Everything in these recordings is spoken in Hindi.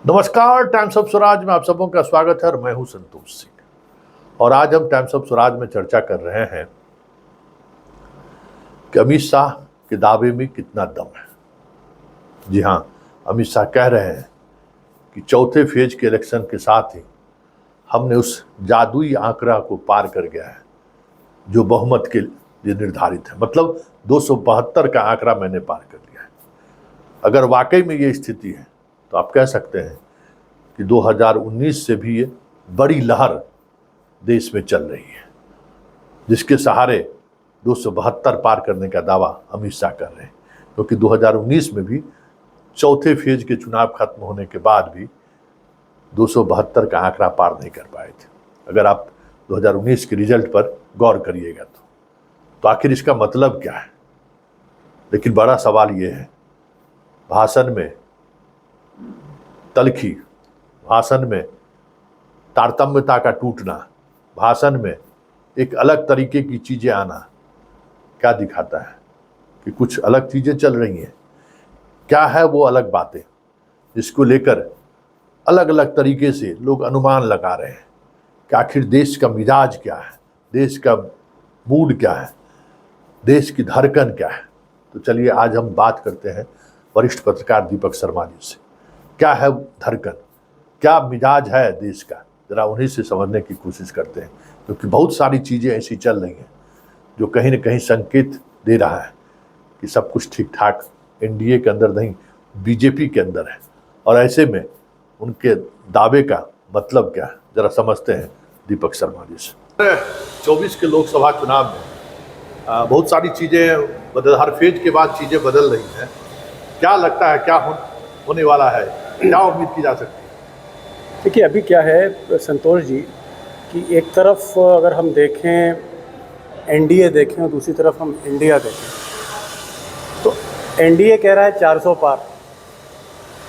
नमस्कार, टाइम्स ऑफ स्वराज में आप सबों का स्वागत है और मैं हूं संतोष सिंह। और आज हम टाइम्स ऑफ स्वराज में चर्चा कर रहे हैं कि अमित शाह के दावे में कितना दम है। जी हां, अमित शाह कह रहे हैं कि चौथे फेज के इलेक्शन के साथ ही हमने उस जादुई आंकड़ा को पार कर गया है जो बहुमत के लिए निर्धारित है। मतलब 272 का आंकड़ा मैंने पार कर लिया है। अगर वाकई में ये स्थिति है तो आप कह सकते हैं कि 2019 से भी ये बड़ी लहर देश में चल रही है, जिसके सहारे 272 पार करने का दावा अमित शाह कर रहे हैं। क्योंकि 2019 में भी चौथे फेज के चुनाव खत्म होने के बाद भी 272 का आंकड़ा पार नहीं कर पाए थे। अगर आप 2019 के रिजल्ट पर गौर करिएगा तो आखिर इसका मतलब क्या है। लेकिन बड़ा सवाल ये है, भाषण में तलखी, भाषण में तारतम्यता का टूटना, भाषण में एक अलग तरीके की चीज़ें आना क्या दिखाता है कि कुछ अलग चीज़ें चल रही हैं। क्या है वो अलग बातें जिसको लेकर अलग अलग तरीके से लोग अनुमान लगा रहे हैं कि आखिर देश का मिजाज क्या है, देश का मूड क्या है, देश की धड़कन क्या है। तो चलिए आज हम बात करते हैं वरिष्ठ पत्रकार दीपक शर्मा जी से। क्या है धड़कन, क्या मिजाज है देश का, जरा उन्हीं से समझने की कोशिश करते हैं। क्योंकि बहुत सारी चीज़ें ऐसी चल रही हैं जो कहीं न कहीं संकेत दे रहा है कि सब कुछ ठीक ठाक एनडीए के अंदर नहीं, बीजेपी के अंदर है। और ऐसे में उनके दावे का मतलब क्या है, जरा समझते हैं दीपक शर्मा जी से। 24 के लोकसभा चुनाव में बहुत सारी चीज़ें हर फेज के बाद चीज़ें बदल रही हैं। क्या लगता है, क्या होने वाला है, क्या उम्मीद की जा सकती है? देखिए, अभी क्या है संतोष जी कि एक तरफ अगर हम देखें एनडीए देखें और दूसरी तरफ हम इंडिया देखें तो एनडीए कह रहा है 400 पार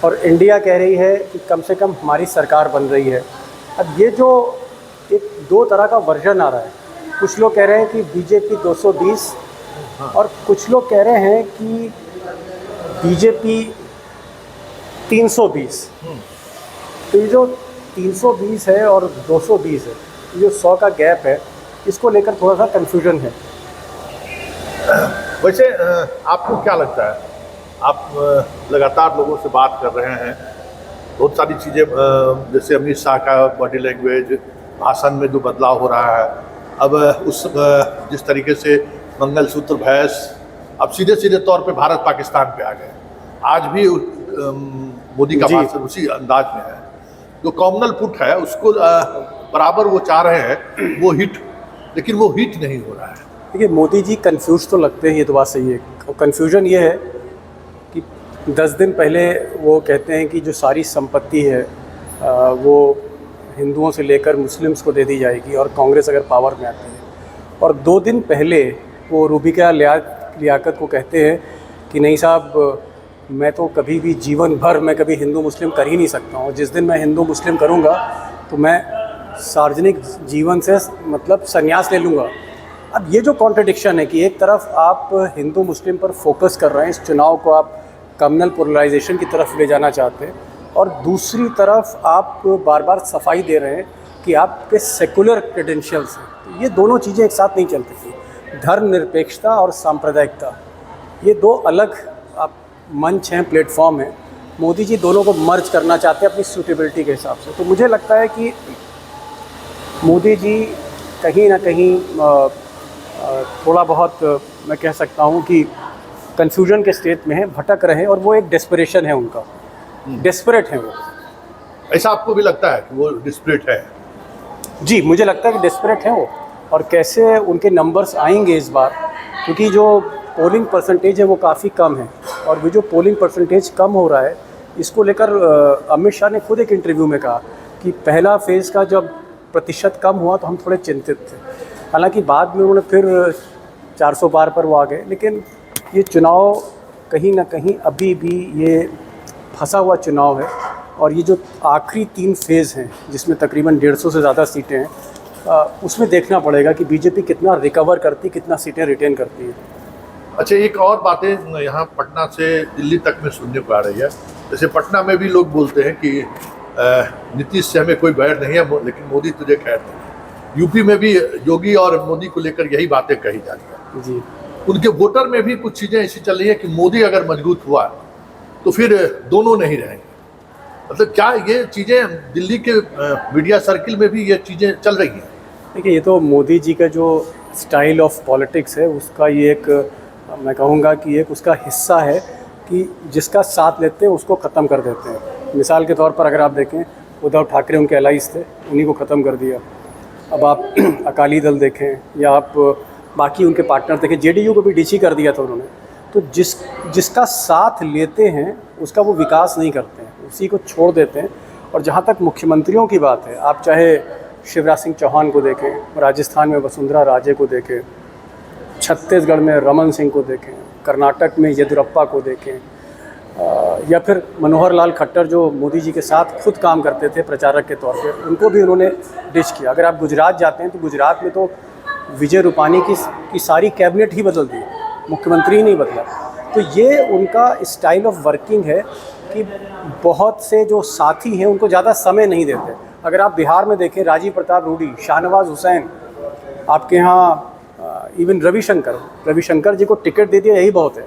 और इंडिया कह रही है कि कम से कम हमारी सरकार बन रही है। अब ये जो एक दो तरह का वर्जन आ रहा है, कुछ लोग कह रहे हैं कि बीजेपी 220 और कुछ लोग कह रहे हैं कि बीजेपी 320। तो ये जो 320 है और 220 है, ये जो 100 का गैप है, इसको लेकर थोड़ा सा कन्फ्यूजन है। वैसे आपको क्या लगता है, आप लगातार लोगों से बात कर रहे हैं, बहुत सारी चीज़ें जैसे अमित शाह का बॉडी लैंग्वेज, भाषण में जो बदलाव हो रहा है, अब उस जिस तरीके से मंगलसूत्र बहस अब सीधे सीधे तौर पे भारत पाकिस्तान पे आ गए। आज भी मोदी का भाषण उसी अंदाज में है। जो कॉमनल पुट है उसको बराबर वो चाह रहे हैं वो हिट, लेकिन वो हिट नहीं हो रहा है। देखिए, मोदी जी कंफ्यूज तो लगते हैं, ये तो बात सही है। कन्फ्यूजन ये है कि 10 दिन पहले वो कहते हैं कि जो सारी संपत्ति है वो हिंदुओं से लेकर मुस्लिम्स को दे दी जाएगी और कांग्रेस अगर पावर में आती है, और 2 दिन पहले वो रूबिका लियाकत को कहते हैं कि नहीं साहब, मैं तो कभी भी जीवन भर मैं कभी हिंदू मुस्लिम कर ही नहीं सकता हूँ। जिस दिन मैं हिंदू मुस्लिम करूँगा तो मैं सार्वजनिक जीवन से मतलब संन्यास ले लूँगा। अब ये जो कॉन्ट्रडिक्शन है कि एक तरफ आप हिंदू मुस्लिम पर फोकस कर रहे हैं, इस चुनाव को आप कम्युनल पोलराइजेशन की तरफ ले जाना चाहते हैं, और दूसरी तरफ आप बार बार सफाई दे रहे हैं कि आपके सेकुलर क्रेडेंशियल्स हैं। तो ये दोनों चीज़ें एक साथ नहीं चलती थी। धर्मनिरपेक्षता और सांप्रदायिकता, ये दो अलग आप मंच हैं, प्लेटफॉर्म है। मोदी जी दोनों को मर्ज करना चाहते हैं अपनी सूटेबिलिटी के हिसाब से। तो मुझे लगता है कि मोदी जी कहीं ना कहीं थोड़ा बहुत मैं कह सकता हूँ कि कन्फ्यूजन के स्टेट में है, भटक रहे हैं, और वो एक डेस्परेशन है उनका, डेस्परेट है वो। ऐसा आपको भी लगता है कि वो डेस्परेट है? जी, मुझे लगता है कि डेस्परेट है वो। और कैसे उनके नंबर्स आएंगे इस बार, क्योंकि जो पोलिंग परसेंटेज है वो काफ़ी कम है, और वो जो पोलिंग परसेंटेज कम हो रहा है इसको लेकर अमित शाह ने खुद एक इंटरव्यू में कहा कि पहला फेज़ का जब प्रतिशत कम हुआ तो हम थोड़े चिंतित थे। हालांकि बाद में उन्होंने फिर 400 पार पर वो आ गए। लेकिन ये चुनाव कहीं ना कहीं अभी भी ये फंसा हुआ चुनाव है, और ये जो आखिरी 3 फेज़ हैं जिसमें तकरीबन 150 से ज़्यादा सीटें हैं, उसमें देखना पड़ेगा कि बीजेपी कितना रिकवर करती, कितना सीटें रिटेन करती है। अच्छा, एक और बातें यहाँ पटना से दिल्ली तक में सुनने को आ रही है। जैसे पटना में भी लोग बोलते हैं कि नीतीश से हमें कोई बैर नहीं है, लेकिन मोदी तुझे खैर नहीं है। यूपी में भी योगी और मोदी को लेकर यही बातें कही जा रही है जी। उनके वोटर में भी कुछ चीज़ें ऐसी चल रही है कि मोदी अगर मजबूत हुआ तो फिर दोनों नहीं रहेंगे। मतलब क्या ये चीज़ें दिल्ली के मीडिया सर्किल में भी ये चीज़ें चल रही हैं? देखिए, ये तो मोदी जी का जो स्टाइल ऑफ पॉलिटिक्स है उसका ये एक, मैं कहूँगा कि एक उसका हिस्सा है कि जिसका साथ लेते हैं उसको ख़त्म कर देते हैं। मिसाल के तौर पर अगर आप देखें, उद्धव ठाकरे उनके एलाइज थे, उन्हीं को ख़त्म कर दिया। अब आप अकाली दल देखें या आप बाकी उनके पार्टनर देखें, जेडीयू को भी डीसी कर दिया था उन्होंने। तो जिसका साथ लेते हैं उसका वो विकास नहीं करते हैं, उसी को छोड़ देते हैं। और जहाँ तक मुख्यमंत्रियों की बात है, आप चाहे शिवराज सिंह चौहान को देखें, राजस्थान में वसुंधरा राजे को देखें, छत्तीसगढ़ में रमन सिंह को देखें, कर्नाटक में येदियुरप्पा को देखें, या फिर मनोहर लाल खट्टर जो मोदी जी के साथ खुद काम करते थे प्रचारक के तौर पे, उनको भी उन्होंने डिच किया। अगर आप गुजरात जाते हैं तो गुजरात में तो विजय रूपानी की सारी कैबिनेट ही बदल दी, मुख्यमंत्री ही नहीं बदला। तो ये उनका स्टाइल ऑफ वर्किंग है कि बहुत से जो साथी हैं उनको ज़्यादा समय नहीं देते। अगर आप बिहार में देखें, राजीव प्रताप रूडी, शाहनवाज हुसैन, आपके यहाँ इवन रविशंकर जी को टिकट दे दिया, यही बहुत है।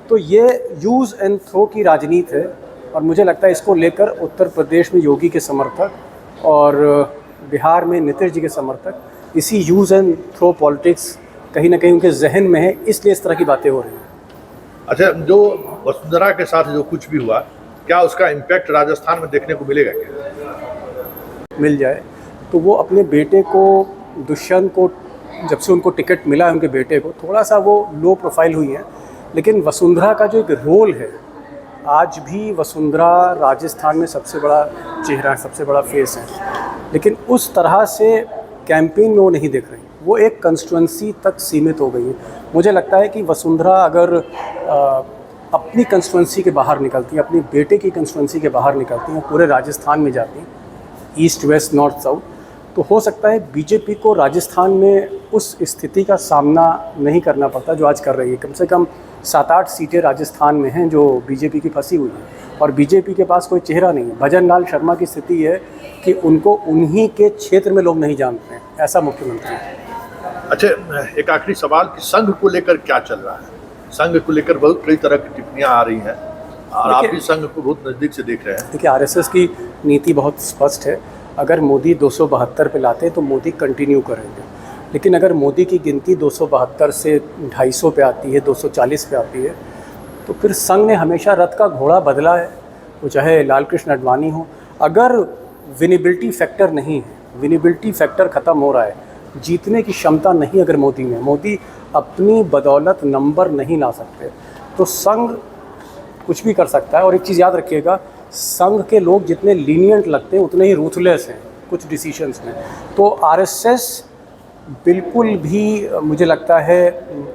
तो ये यूज़ एंड थ्रो की राजनीति है और मुझे लगता है इसको लेकर उत्तर प्रदेश में योगी के समर्थक और बिहार में नीतीश जी के समर्थक इसी यूज़ एंड थ्रो पॉलिटिक्स कहीं ना कहीं उनके जहन में है, इसलिए इस तरह की बातें हो रही हैं। अच्छा, जो वसुंधरा के साथ जो कुछ भी हुआ, क्या उसका इम्पैक्ट राजस्थान में देखने को मिलेगा? क्या मिल जाए तो वो अपने बेटे को, दुष्यंत को, जब से उनको टिकट मिला है उनके बेटे को, थोड़ा सा वो लो प्रोफाइल हुई हैं। लेकिन वसुंधरा का जो एक रोल है, आज भी वसुंधरा राजस्थान में सबसे बड़ा चेहरा है, सबसे बड़ा फेस है। लेकिन उस तरह से कैंपेन में वो नहीं दिख रही, वो एक कंस्टिट्यूंसी तक सीमित हो गई है। मुझे लगता है कि वसुंधरा अगर अपनी कंस्टिट्यूंसी के बाहर निकलती है, अपनी बेटे की कंस्टिट्यूंसी के बाहर निकलती हैं, पूरे राजस्थान में जाती हैं, ईस्ट वेस्ट नॉर्थ साउथ, तो हो सकता है बीजेपी को राजस्थान में उस स्थिति का सामना नहीं करना पड़ता जो आज कर रही है। कम से कम 7-8 सीटें राजस्थान में हैं जो बीजेपी की फंसी हुई हैं और बीजेपी के पास कोई चेहरा नहीं है। भजन लाल शर्मा की स्थिति है कि उनको उन्हीं के क्षेत्र में लोग नहीं जानते हैं, ऐसा मुख्यमंत्री है। अच्छा, एक आखिरी सवाल कि संघ को लेकर क्या चल रहा है? संघ को लेकर बहुत कई तरह की टिप्पणियां आ रही हैं और आप भी संघ को बहुत नज़दीक से देख रहे हैं। देखिए, आरएसएस की नीति बहुत स्पष्ट है। अगर मोदी 272 पे लाते हैं तो मोदी कंटिन्यू करेंगे, लेकिन अगर मोदी की गिनती 272 से 250 पे आती है, 240 पे आती है, तो फिर संघ ने हमेशा रथ का घोड़ा बदला है, वो चाहे लाल कृष्ण आडवाणी हो। अगर विनेबिलिटी फैक्टर नहीं है, विनेबिलिटी फैक्टर ख़त्म हो रहा है, जीतने की क्षमता नहीं अगर मोदी में, मोदी अपनी बदौलत नंबर नहीं ला सकते, तो संघ कुछ भी कर सकता है। और एक चीज़ याद रखिएगा, संघ के लोग जितने लीनियंट लगते हैं उतने ही रूथलेस हैं कुछ डिसीशंस में। तो आरएसएस बिल्कुल भी मुझे लगता है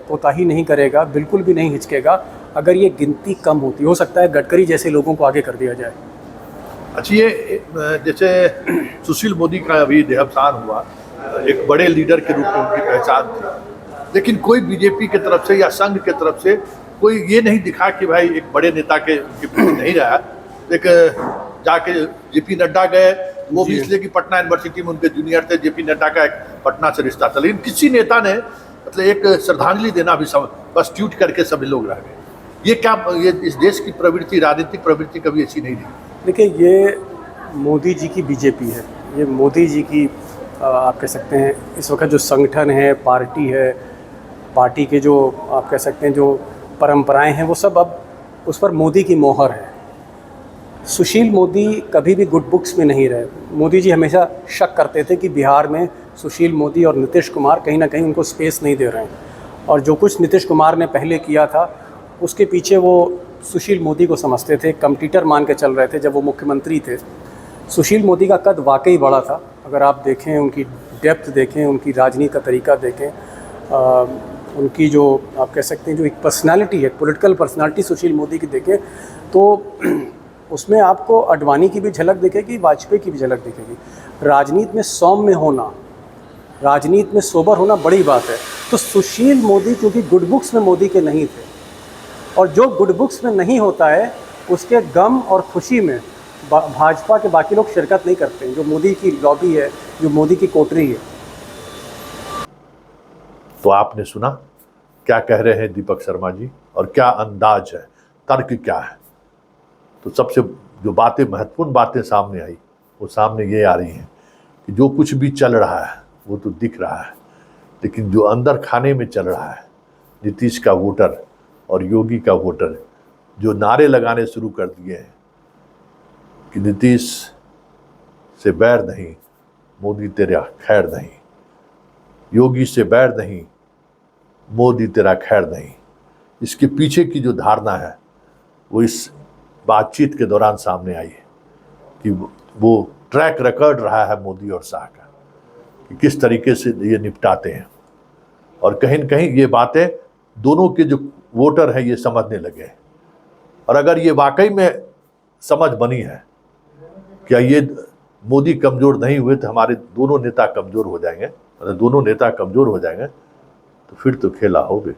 कोताही नहीं करेगा, बिल्कुल भी नहीं हिचकेगा अगर ये गिनती कम होती। हो सकता है गडकरी जैसे लोगों को आगे कर दिया जाए। अच्छा, ये जैसे सुशील मोदी का अभी देहावसान हुआ, एक बड़े लीडर के रूप में उनकी पहचान थी, लेकिन कोई बीजेपी की तरफ से या संघ की तरफ से कोई ये नहीं दिखा कि भाई एक बड़े नेता के पीछे नहीं रहा। एक जाके जेपी नड्डा गए, वो भी इसलिए कि पटना यूनिवर्सिटी में उनके जूनियर थे, जेपी नड्डा का एक पटना से रिश्ता था, लेकिन किसी नेता ने मतलब एक श्रद्धांजलि देना भी सब बस ट्वीट करके सभी लोग रह गए। ये क्या, ये इस देश की प्रवृत्ति, राजनीतिक प्रवृत्ति कभी ऐसी नहीं रही। देखिए, ये मोदी जी की बीजेपी है, ये मोदी जी की आप कह सकते हैं इस वक्त जो संगठन है, पार्टी है, पार्टी के जो आप कह सकते हैं जो परंपराएं हैं, वो सब अब उस पर मोदी की मोहर है। सुशील मोदी कभी भी गुड बुक्स में नहीं रहे। मोदी जी हमेशा शक करते थे कि बिहार में सुशील मोदी और नीतीश कुमार कहीं ना कहीं उनको स्पेस नहीं दे रहे हैं, और जो कुछ नीतीश कुमार ने पहले किया था उसके पीछे वो सुशील मोदी को समझते थे, कंपटीटर मान के चल रहे थे जब वो मुख्यमंत्री थे। सुशील मोदी का कद वाकई बड़ा था, अगर आप देखें, उनकी डेप्थ देखें, उनकी राजनीति का तरीका देखें, उनकी जो आप कह सकते हैं जो एक पर्सनालिटी है, पॉलिटिकल पर्सनालिटी सुशील मोदी की देखें तो उसमें आपको आडवाणी की भी झलक दिखेगी, वाजपेयी की भी झलक दिखेगी। राजनीति में सौम्य होना, राजनीति में सोबर होना बड़ी बात है। तो सुशील मोदी क्योंकि गुड बुक्स में मोदी के नहीं थे, और जो गुड बुक्स में नहीं होता है उसके गम और खुशी में भाजपा के बाकी लोग शिरकत नहीं करते हैं, जो मोदी की लॉबी है, जो मोदी की कोटरी है। तो आपने सुना क्या कह रहे हैं दीपक शर्मा जी, और क्या अंदाज है, तर्क क्या है। तो सबसे जो बातें, महत्वपूर्ण बातें सामने आई, वो सामने ये आ रही हैं कि जो कुछ भी चल रहा है वो तो दिख रहा है, लेकिन जो अंदर खाने में चल रहा है, नीतीश का वोटर और योगी का वोटर जो नारे लगाने शुरू कर दिए हैं कि नीतीश से बैर नहीं, मोदी तेरा खैर नहीं, योगी से बैर नहीं, मोदी तेरा खैर नहीं, इसके पीछे की जो धारणा है वो इस बातचीत के दौरान सामने आई है कि वो ट्रैक रिकॉर्ड रहा है मोदी और शाह का कि किस तरीके से ये निपटाते हैं। और कहीं न कहीं ये बातें दोनों के जो वोटर हैं ये समझने लगे हैं। और अगर ये वाकई में समझ बनी है, क्या ये मोदी कमज़ोर नहीं हुए तो हमारे दोनों नेता कमज़ोर हो जाएंगे, दोनों नेता कमज़ोर हो जाएंगे, तो फिर तो खेला हो गया।